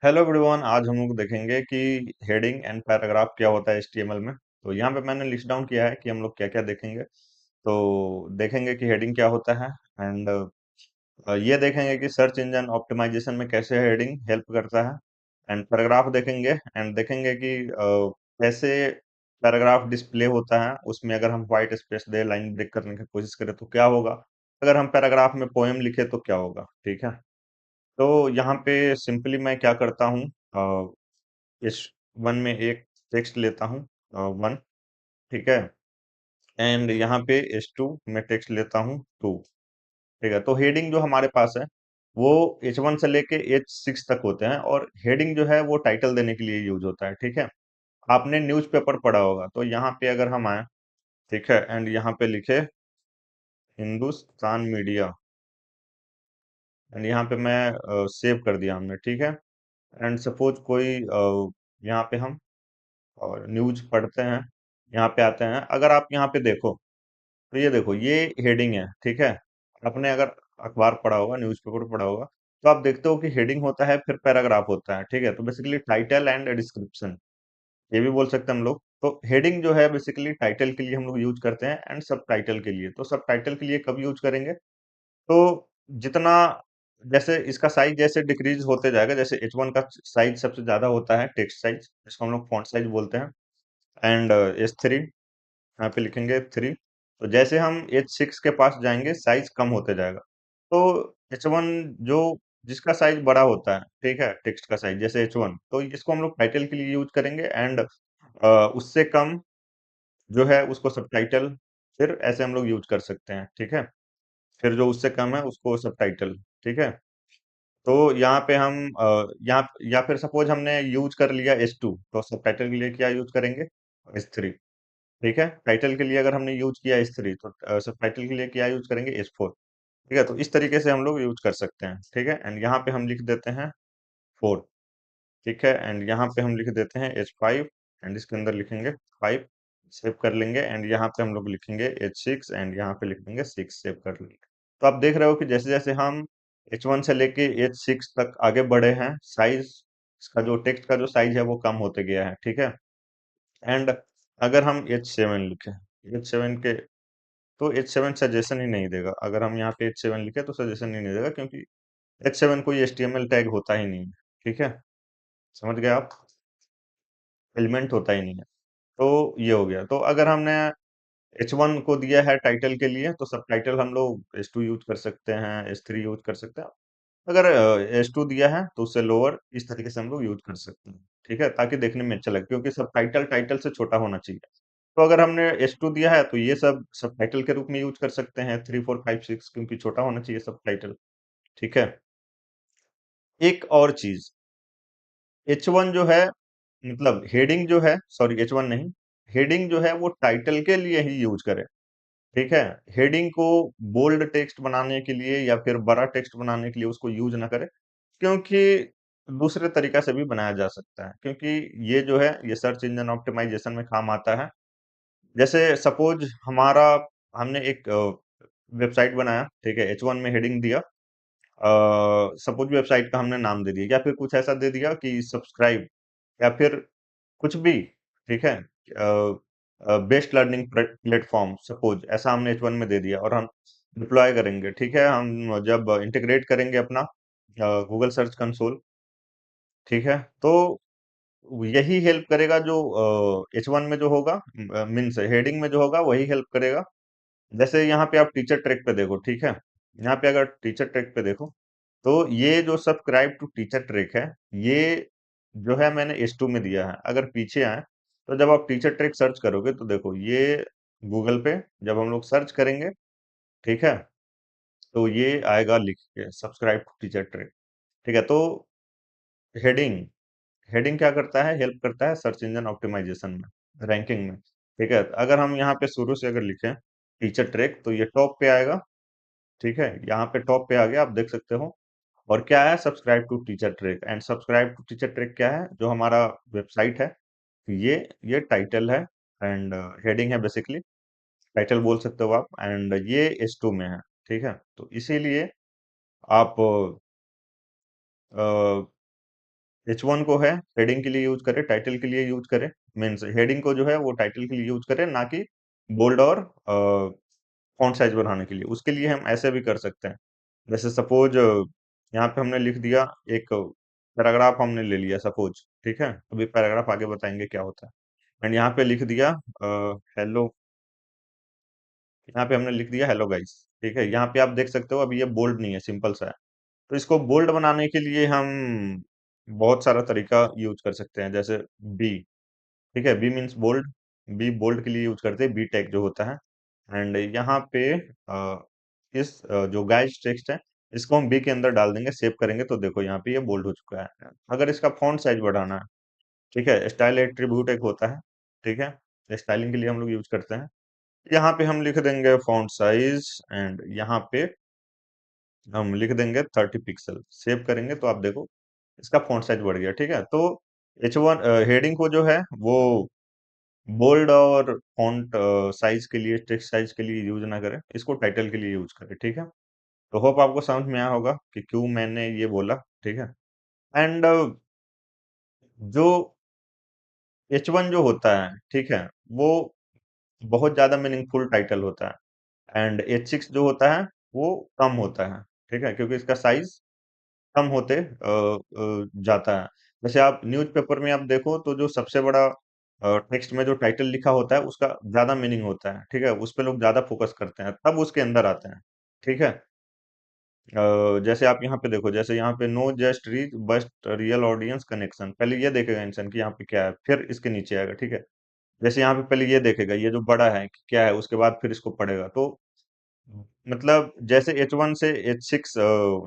Hello everyone, आज हम लोग देखेंगे कि हेडिंग एंड पैराग्राफ क्या होता है एचटीएमएल में। तो यहाँ पे मैंने लिस्ट डाउन किया है कि हम लोग क्या क्या देखेंगे। तो देखेंगे कि हेडिंग क्या होता है एंड ये देखेंगे कि सर्च इंजन ऑप्टिमाइजेशन में कैसे हेडिंग हेल्प करता है। एंड पैराग्राफ देखेंगे एंड देखेंगे कि कैसे पैराग्राफ डिस्प्ले होता है, उसमें अगर हम व्हाइट स्पेस दे लाइन ब्रेक करने की कोशिश करें तो क्या होगा, अगर हम पैराग्राफ में पोएम लिखे तो क्या होगा। ठीक है, तो यहाँ पे सिंपली मैं क्या करता हूँ, इस वन में एक टेक्स्ट लेता हूँ, वन। ठीक है, एंड यहाँ पे एच टू में टेक्स्ट लेता हूँ टू। ठीक है, तो हेडिंग जो हमारे पास है वो एच वन से लेके एच सिक्स तक होते हैं, और हेडिंग जो है वो टाइटल देने के लिए यूज होता है। ठीक है, आपने न्यूज़पेपर पढ़ा होगा, तो यहाँ पे अगर हम आए, ठीक है, एंड यहाँ पे लिखे हिंदुस्तान मीडिया, एंड यहाँ पे मैं सेव कर दिया हमने। ठीक है, एंड सपोज कोई यहाँ पे हम और न्यूज पढ़ते हैं, यहाँ पे आते हैं, अगर आप यहाँ पे देखो तो ये देखो ये हेडिंग है। ठीक है, आपने अगर अखबार पढ़ा होगा, न्यूज़पेपर पढ़ा होगा, तो आप देखते हो कि हेडिंग होता है, फिर पैराग्राफ होता है। ठीक है, तो बेसिकली टाइटल एंड डिस्क्रिप्शन ये भी बोल सकते हैं हम लोग। तो हेडिंग जो है बेसिकली टाइटल के लिए हम लोग यूज करते हैं, एंड सब टाइटल के लिए। तो सब टाइटल के लिए कब यूज करेंगे, तो जितना, जैसे इसका साइज जैसे डिक्रीज होते जाएगा, जैसे एच वन का साइज सबसे ज्यादा होता है, टेक्स्ट साइज जिसको हम लोग फॉन्ट साइज बोलते हैं, एंड एच थ्री यहाँ पे लिखेंगे थ्री। तो जैसे हम एच सिक्स के पास जाएंगे साइज कम होते जाएगा। तो एच वन जो जिसका साइज बड़ा होता है, ठीक है, टेक्स्ट का साइज जैसे एच वन, तो इसको हम लोग टाइटल के लिए यूज करेंगे, एंड उससे कम जो है उसको सब टाइटल, फिर ऐसे हम लोग यूज कर सकते हैं। ठीक है, फिर जो उससे कम है उसको सब टाइटल। ठीक है, तो यहाँ पे हम यहाँ या फिर सपोज हमने यूज कर लिया एच टू, तो सब टाइटल के लिए क्या यूज करेंगे, एच थ्री। ठीक है, टाइटल के लिए अगर हमने यूज किया एच थ्री, तो सब टाइटल के लिए क्या यूज करेंगे, एच फोर। ठीक है, तो इस तरीके से हम लोग यूज कर सकते हैं। ठीक है, एंड यहाँ पे हम लिख देते हैं फोर। ठीक है, एंड यहाँ पे हम लिख देते हैं एच फाइव, एंड इसके अंदर लिखेंगे फाइव, सेव कर लेंगे, एंड यहाँ पे हम लोग लिखेंगे एच सिक्स, एंड यहाँ पे लिखेंगे सिक्स, सेव कर लेंगे। तो आप देख रहे हो कि जैसे जैसे हम एच वन से लेके एच सिक्स तक आगे बढ़े हैं, साइज इसका जो टेक्स्ट का जो साइज है वो कम होते गया है। ठीक है, एंड अगर हम एच सेवन लिखें, एच सेवन के, तो एच सेवन सजेशन ही नहीं देगा। अगर हम यहाँ पे एच सेवन लिखे तो सजेशन ही नहीं देगा, क्योंकि एच सेवन कोई H T M L tag होता ही नहीं है। ठीक है, समझ गए आप, एलिमेंट होता ही नहीं है। तो ये हो गया। तो अगर हमने एच वन को दिया है टाइटल के लिए, तो सब टाइटल हम लोग एच टू यूज कर सकते हैं, एच थ्री यूज कर सकते हैं। अगर एच टू दिया है तो उससे लोअर इस तरीके से हम लोग यूज कर सकते हैं। ठीक है, ताकि देखने में अच्छा लगे, क्योंकि सब टाइटल टाइटल से छोटा होना चाहिए। तो अगर हमने एच टू दिया है तो ये सब टाइटल के रूप में यूज कर सकते हैं, थ्री फोर फाइव सिक्स, क्योंकि छोटा होना चाहिए सब टाइटल। ठीक है, एक और चीज, एच वन जो है, मतलब हेडिंग जो है, सॉरी एच वन नहीं, हेडिंग जो है वो टाइटल के लिए ही यूज करें। ठीक है, हेडिंग को बोल्ड टेक्स्ट बनाने के लिए या फिर बड़ा टेक्स्ट बनाने के लिए उसको यूज ना करें, क्योंकि दूसरे तरीका से भी बनाया जा सकता है, क्योंकि ये जो है ये सर्च इंजन ऑप्टिमाइजेशन में काम आता है। जैसे सपोज हमारा, हमने एक वेबसाइट बनाया, ठीक है, एच वन में हेडिंग दिया, सपोज वेबसाइट का हमने नाम दे दिया, या फिर कुछ ऐसा दे दिया कि सब्सक्राइब, या फिर कुछ भी। ठीक है, बेस्ट लर्निंग प्लेटफॉर्म सपोज ऐसा हमने एच वन में दे दिया, और हम डिप्लॉय करेंगे। ठीक है, हम जब इंटीग्रेट करेंगे अपना गूगल सर्च कंसोल, ठीक है, तो यही हेल्प करेगा जो एच वन में जो होगा, मीन्स हेडिंग में जो होगा वही हेल्प करेगा। जैसे यहाँ पे आप टीचर ट्रैक पे देखो, ठीक है, यहाँ पे अगर टीचर ट्रैक पे देखो, तो ये जो सब्सक्राइब टू टीचर ट्रैक है, ये जो है मैंने एच टू में दिया है। अगर पीछे आए तो जब आप टीचर ट्रैक सर्च करोगे तो देखो ये गूगल पे जब हम लोग सर्च करेंगे, ठीक है, तो ये आएगा लिख के सब्सक्राइब टू टीचर ट्रैक। ठीक है, तो हेडिंग हेडिंग क्या करता है, हेल्प करता है सर्च इंजन ऑप्टिमाइजेशन में, रैंकिंग में। ठीक है, अगर हम यहाँ पे शुरू से अगर लिखें टीचर ट्रैक, तो ये टॉप पे आएगा। ठीक है, यहाँ पे टॉप पे आ गया, आप देख सकते हो। और क्या है, subscribe to Teacher Track, and subscribe to Teacher Track क्या है, जो हमारा वेबसाइट है, ये ये टाइटल है, एंड हेडिंग है, बेसिकली टाइटल बोल सकते हो आप, एंड ये एच टू में है। ठीक है, तो इसीलिए आप H1 को है हेडिंग के लिए यूज करें, टाइटल के लिए यूज करें। मीन्स हेडिंग को जो है वो टाइटल के लिए यूज करें, ना कि बोल्ड और फॉन्ट साइज बढ़ाने के लिए। उसके लिए हम ऐसे भी कर सकते हैं। जैसे सपोज यहाँ पे हमने लिख दिया, एक पैराग्राफ हमने ले लिया सपोज, ठीक है। अभी पैराग्राफ आगे बताएंगे क्या होता है। एंड यहाँ पे लिख दिया हेलो, यहाँ पे हमने लिख दिया हेलो गाइस, ठीक है। यहाँ पे आप देख सकते हो अभी ये बोल्ड नहीं है, सिंपल सा है। तो इसको बोल्ड बनाने के लिए हम बहुत सारा तरीका यूज कर सकते हैं, जैसे बी, ठीक है। B means bold, B bold के लिए यूज करते हैं, बी टैग जो होता है। एंड यहाँ पे जो गाइस टेक्स्ट है, इसको हम बी के अंदर डाल देंगे, सेव करेंगे तो देखो यहाँ पे ये बोल्ड हो चुका है। अगर इसका फॉन्ट साइज बढ़ाना है, ठीक है, स्टाइल एट्रीब्यूट एक होता है, ठीक है, स्टाइलिंग के लिए हम लोग यूज करते हैं। यहाँ पे हम लिख देंगे फॉन्ट साइज, एंड यहाँ पे हम लिख देंगे 30 पिक्सल, सेव करेंगे तो आप देखो इसका फॉन्ट साइज बढ़ गया, ठीक है। तो H1 हेडिंग को जो है वो बोल्ड और फॉन्ट साइज के लिए, टेक्स्ट साइज के लिए यूज ना करें, इसको टाइटल के लिए यूज करें, ठीक है। तो होप आपको समझ में आया होगा कि क्यों मैंने ये बोला, ठीक है। एंड जो H1 जो होता है, ठीक है, वो बहुत ज्यादा मीनिंगफुल टाइटल होता है। एंड H6 जो होता है वो कम होता है, ठीक है, क्योंकि इसका साइज कम होते जाता है। जैसे आप न्यूज़पेपर में आप देखो तो जो सबसे बड़ा टेक्स्ट में जो टाइटल लिखा होता है उसका ज्यादा मीनिंग होता है, ठीक है, उस पे लोग ज्यादा फोकस करते हैं, तब उसके अंदर आते हैं, ठीक है। जैसे आप यहाँ पे देखो, जैसे यहाँ पे no just reach but real audience connection, पहले ये देखेगा इंसान कि यहाँ पे क्या है, फिर इसके नीचे आएगा, ठीक है। जैसे यहाँ पे पहले ये देखेगा ये जो बड़ा है कि क्या है, उसके बाद फिर इसको पढ़ेगा। तो मतलब जैसे H1 से H6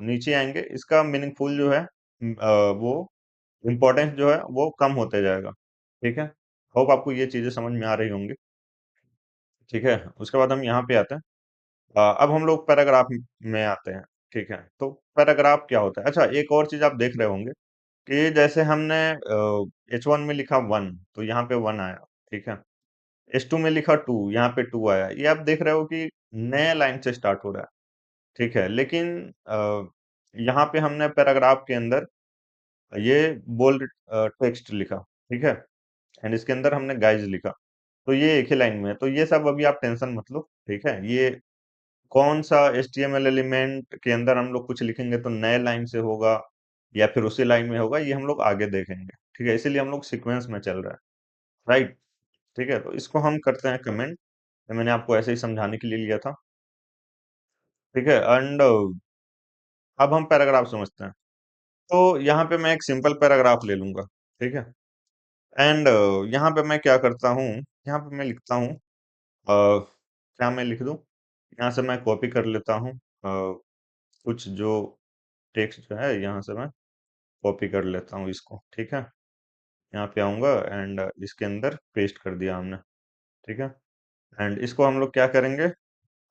नीचे आएंगे, इसका मीनिंगफुल जो है वो इम्पोर्टेंस जो है वो कम होते जाएगा, ठीक है। होप आपको ये चीजें समझ में आ रही होंगी, ठीक है। उसके बाद हम यहाँ पे आते हैं। अब हम लोग पैराग्राफ में आते हैं, ठीक है। तो पैराग्राफ क्या होता है? अच्छा, एक और चीज आप देख रहे होंगे कि जैसे हमने H1 में लिखा 1, तो यहाँ पे 1 आया, ठीक है। H2 में लिखा 2, यहाँ पे 2 आया। ये आप देख रहे हो कि नए लाइन से स्टार्ट हो रहा है, ठीक है। लेकिन यहाँ पे हमने पैराग्राफ के अंदर ये बोल्ड टेक्स्ट लिखा, ठीक है, एंड इसके अंदर हमने गाइज लिखा, तो ये एक ही लाइन में है। तो ये सब अभी आप टेंशन मत लो, ठीक है। ये कौन सा HTML एलिमेंट के अंदर हम लोग कुछ लिखेंगे तो नए लाइन से होगा या फिर उसी लाइन में होगा, ये हम लोग आगे देखेंगे, ठीक है। इसीलिए हम लोग सीक्वेंस में चल रहा है, राइट, ठीक है। तो इसको हम करते हैं कमेंट, मैंने आपको ऐसे ही समझाने के लिए लिया था, ठीक है। एंड अब हम पैराग्राफ समझते हैं। तो यहाँ पे मैं एक सिंपल पैराग्राफ ले लूंगा, ठीक है। एंड यहाँ पे मैं क्या करता हूँ, यहाँ पे मैं लिखता हूँ क्या मैं लिख दूँ, यहाँ से मैं कॉपी कर लेता हूँ कुछ जो टेक्स्ट जो है, यहाँ से मैं कॉपी कर लेता हूँ इसको, ठीक है। यहाँ पे आऊंगा एंड इसके अंदर पेस्ट कर दिया हमने, ठीक है। एंड इसको हम लोग क्या करेंगे,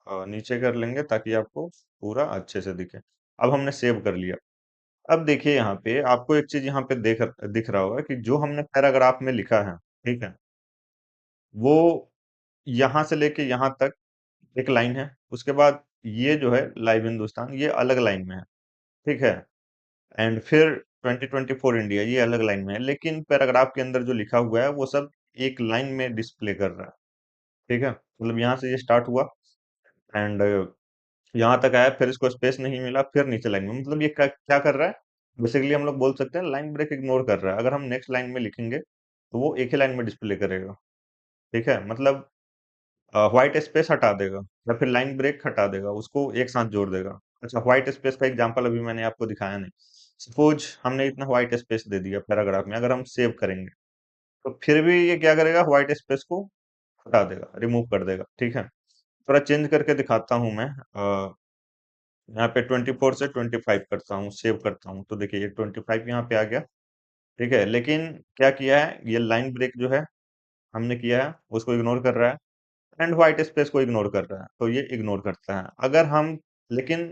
नीचे कर लेंगे ताकि आपको पूरा अच्छे से दिखे। अब हमने सेव कर लिया। अब देखिए यहाँ पे आपको एक चीज यहाँ पे दिख रहा होगा कि जो हमने पैराग्राफ में लिखा है, ठीक है, वो यहाँ से लेके यहाँ तक एक लाइन है। उसके बाद ये जो है लाइव हिंदुस्तान, ये अलग लाइन में है, ठीक है। एंड फिर 2024 इंडिया, ये अलग लाइन में है। लेकिन पैराग्राफ के अंदर जो लिखा हुआ है वो सब एक लाइन में डिस्प्ले कर रहा है, ठीक है। मतलब यहाँ से ये स्टार्ट हुआ एंड यहाँ तक आया, फिर इसको स्पेस नहीं मिला, फिर नीचे लाइन में। मतलब ये क्या कर रहा है, बेसिकली हम लोग बोल सकते हैं लाइन ब्रेक इग्नोर कर रहा है। अगर हम नेक्स्ट लाइन में लिखेंगे तो वो एक ही लाइन में डिस्प्ले करेगा, ठीक है। मतलब व्हाइट स्पेस हटा देगा या फिर लाइन ब्रेक हटा देगा, उसको एक साथ जोड़ देगा। अच्छा, व्हाइट स्पेस का एग्जांपल अभी मैंने आपको दिखाया नहीं। सपोज हमने इतना व्हाइट स्पेस दे दिया पैराग्राफ में, अगर हम सेव करेंगे तो फिर भी ये क्या करेगा, व्हाइट स्पेस को हटा देगा, रिमूव कर देगा, ठीक है। थोड़ा चेंज करके दिखाता हूँ मैं। यहाँ पे 24 से 25 करता हूँ, सेव करता हूँ, तो देखिए ये 25 यहाँ पे आ गया, ठीक है। लेकिन क्या किया है, ये लाइन ब्रेक जो है हमने किया है उसको इग्नोर कर रहा है, एंड व्हाइट स्पेस को इग्नोर कर रहा है, तो ये इग्नोर करता है। अगर हम लेकिन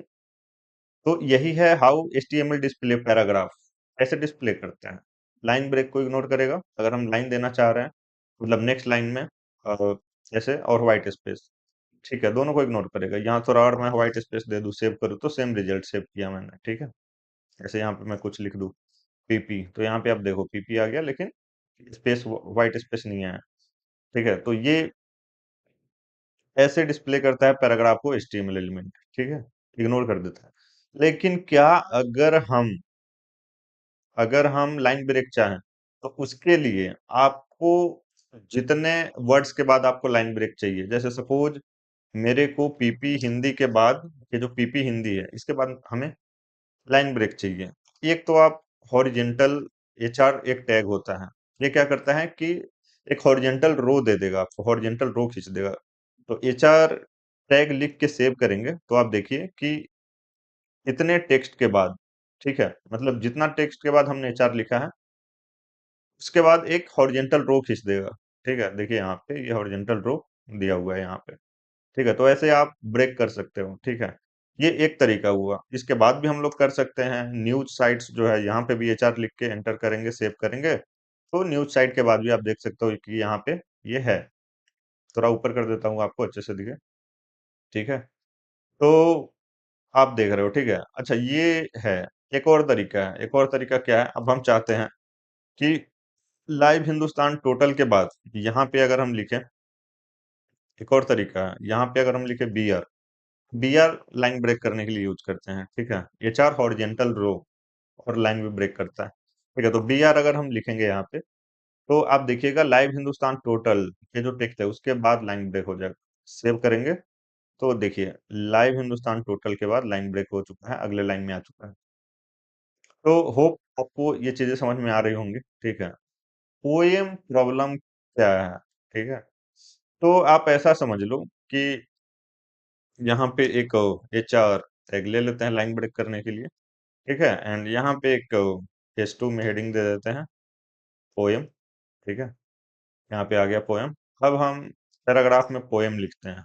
तो यही है हाउ HTML डिस्प्ले पैराग्राफ ऐसे डिस्प्ले करते हैं। लाइन ब्रेक को इग्नोर करेगा अगर हम लाइन देना चाह रहे हैं, मतलब नेक्स्ट लाइन में ऐसे, और व्हाइट स्पेस, ठीक है, दोनों को इग्नोर करेगा। यहाँ थोड़ा और मैं व्हाइट स्पेस दे दूं, सेव करूँ तो सेम रिजल्ट सेव किया मैंने, ठीक है। ऐसे यहाँ पे मैं कुछ लिख दूं, पीपी, तो यहाँ पे आप देखो पीपी आ गया, लेकिन स्पेस व्हाइट स्पेस नहीं आया। ठीक है, तो ये ऐसे डिस्प्ले करता है पैराग्राफ को एचटीएमएल एलिमेंट। ठीक है, इग्नोर कर देता है। लेकिन क्या अगर हम अगर हम लाइन ब्रेक चाहें, तो उसके लिए आपको जितने वर्ड्स के बाद आपको लाइन ब्रेक चाहिए, जैसे सपोज मेरे को पीपी हिंदी के बाद, ये जो पीपी हिंदी है इसके बाद हमें लाइन ब्रेक चाहिए। एक तो आप हॉरिजेंटल एचआर एक टैग होता है, ये क्या करता है कि एक हॉरिजेंटल रो दे देगा आपको, हॉरिजेंटल रो खींच देगा। तो एचआर टैग लिख के सेव करेंगे तो आप देखिए कि इतने टेक्स्ट के बाद, ठीक है, मतलब जितना टेक्स्ट के बाद हमने एचआर लिखा है उसके बाद एक हॉरिजेंटल रो खींच देगा। ठीक है, देखिए यहाँ पे ये हॉरिजेंटल रो दिया हुआ है यहाँ पे। ठीक है, तो ऐसे आप ब्रेक कर सकते हो। ठीक है, ये एक तरीका हुआ। इसके बाद भी हम लोग कर सकते हैं न्यूज साइट्स जो है, यहाँ पे भी एचआर लिख के एंटर करेंगे, सेव करेंगे, तो न्यूज साइट के बाद भी आप देख सकते हो कि यहाँ पे ये है। थोड़ा ऊपर कर देता हूँ आपको अच्छे से दिखे। ठीक है, तो आप देख रहे हो। ठीक है, अच्छा ये है। एक और तरीका है, एक और तरीका क्या है, अब हम चाहते हैं कि लाइव हिंदुस्तान टोटल के बाद यहाँ पे अगर हम लिखें, एक और तरीका है, यहाँ पे अगर हम लिखे बीआर, बीआर लाइन ब्रेक करने के लिए यूज करते हैं। ठीक है, एचआर हॉरिजेंटल रो और लाइन भी ब्रेक करता है। ठीक है, तो बीआर अगर हम लिखेंगे यहाँ पे, तो आप देखिएगा लाइव हिंदुस्तान टोटल, ये जो टेक्स्ट है उसके बाद लाइन ब्रेक हो जाएगा। सेव करेंगे तो देखिए लाइव हिंदुस्तान टोटल के बाद लाइन ब्रेक हो चुका है, अगले लाइन में आ चुका है। तो होप आपको ये चीजें समझ में आ रही होंगी। ठीक है, पोएम प्रॉब्लम क्या है? ठीक है, तो आप ऐसा समझ लो कि यहाँ पे एक एचआर टैग ले लेते हैं लाइन ब्रेक करने के लिए। ठीक है, एंड यहाँ पे एक एस2 में हेडिंग दे देते हैं पोएम। ठीक है, यहाँ पे आ गया पोएम। अब हम पैराग्राफ में पोएम लिखते हैं,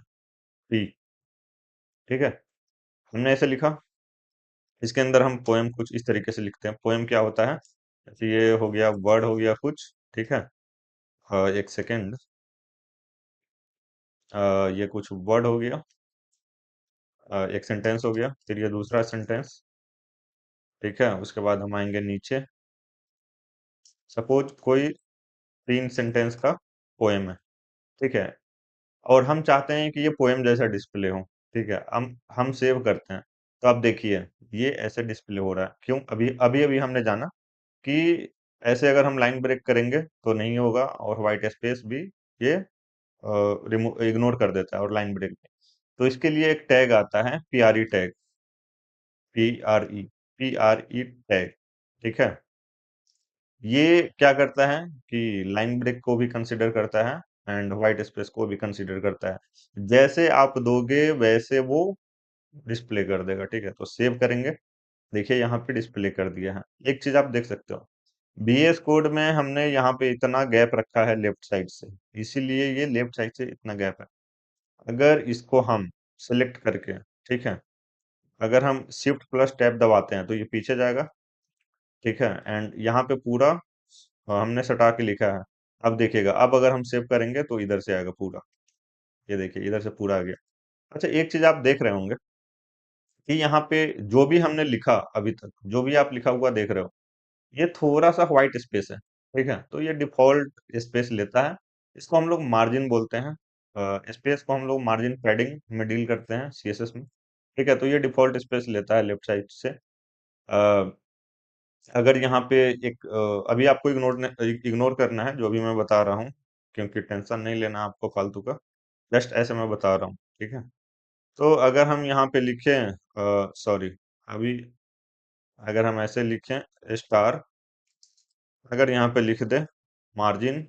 पी। ठीक है, हमने ऐसे लिखा। इसके अंदर हम पोएम कुछ इस तरीके से लिखते हैं। पोएम क्या होता है, जैसे ये हो गया वर्ड हो गया कुछ। ठीक है, एक सेकेंड, ये कुछ वर्ड हो गया, एक सेंटेंस हो गया, फिर ये दूसरा सेंटेंस। ठीक है, उसके बाद हम आएंगे नीचे। सपोज कोई 3 सेंटेंस का पोएम है। ठीक है, और हम चाहते हैं कि ये पोएम जैसा डिस्प्ले हो। ठीक है, हम सेव करते हैं, तो आप देखिए ये ऐसे डिस्प्ले हो रहा है। क्यों? अभी अभी अभी हमने जाना कि ऐसे अगर हम लाइन ब्रेक करेंगे तो नहीं होगा, और व्हाइट स्पेस भी ये रिमूव इग्नोर कर देता है और लाइन ब्रेक। तो इसके लिए एक टैग आता है पीआरई टैग, पीआरई टैग। ठीक है, ये क्या करता है कि लाइन ब्रेक को भी कंसीडर करता है एंड व्हाइट स्पेस को भी कंसीडर करता है। जैसे आप दोगे वैसे वो डिस्प्ले कर देगा। ठीक है, तो सेव करेंगे। देखिए यहाँ पे डिस्प्ले कर दिया है। एक चीज आप देख सकते हो, बीएस कोड में हमने यहाँ पे इतना गैप रखा है लेफ्ट साइड से, इसीलिए ये लेफ्ट साइड से इतना गैप है। अगर इसको हम सेलेक्ट करके, ठीक है, अगर हम शिफ्ट प्लस टैब दबाते हैं तो ये पीछे जाएगा। ठीक है, एंड यहाँ पे पूरा हमने सटा के लिखा है। अब देखिएगा, अब अगर हम सेव करेंगे तो इधर से आएगा पूरा। ये देखिए इधर से पूरा आ गया। अच्छा एक चीज आप देख रहे होंगे कि यहाँ पे जो भी हमने लिखा अभी तक, जो भी आप लिखा हुआ देख रहे हो, ये थोड़ा सा व्हाइट स्पेस है। ठीक है, तो ये डिफॉल्ट स्पेस लेता है। इसको हम लोग मार्जिन बोलते हैं। स्पेस को हम लोग मार्जिन पैडिंग में डील करते हैं सीएसएस में। ठीक है, तो ये डिफॉल्ट स्पेस लेता है लेफ्ट साइड से। अगर यहाँ पे एक अभी आपको इग्नोर करना है जो भी मैं बता रहा हूँ, क्योंकि टेंशन नहीं लेना आपको फालतू का। जस्ट ऐसे मैं बता रहा हूँ। ठीक है, तो अगर हम यहाँ पे लिखें, सॉरी, अभी अगर हम ऐसे लिखें स्टार, अगर यहाँ पे लिख दे मार्जिन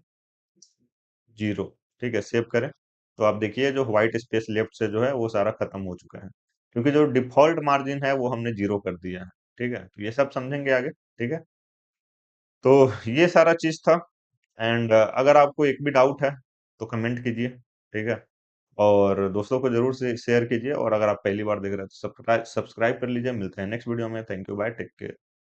0, ठीक है, सेव करें, तो आप देखिए जो व्हाइट स्पेस लेफ्ट से जो है वो सारा खत्म हो चुका है, क्योंकि जो डिफॉल्ट मार्जिन है वो हमने 0 कर दिया है। ठीक है, तो ये सब समझेंगे आगे। ठीक है, तो ये सारा चीज था। एंड अगर आपको एक भी डाउट है तो कमेंट कीजिए। ठीक है, और दोस्तों को जरूर से शेयर कीजिए, और अगर आप पहली बार देख रहे हैं तो सब्सक्राइब कर लीजिए। मिलते हैं नेक्स्ट वीडियो में। Thank you, bye, take care.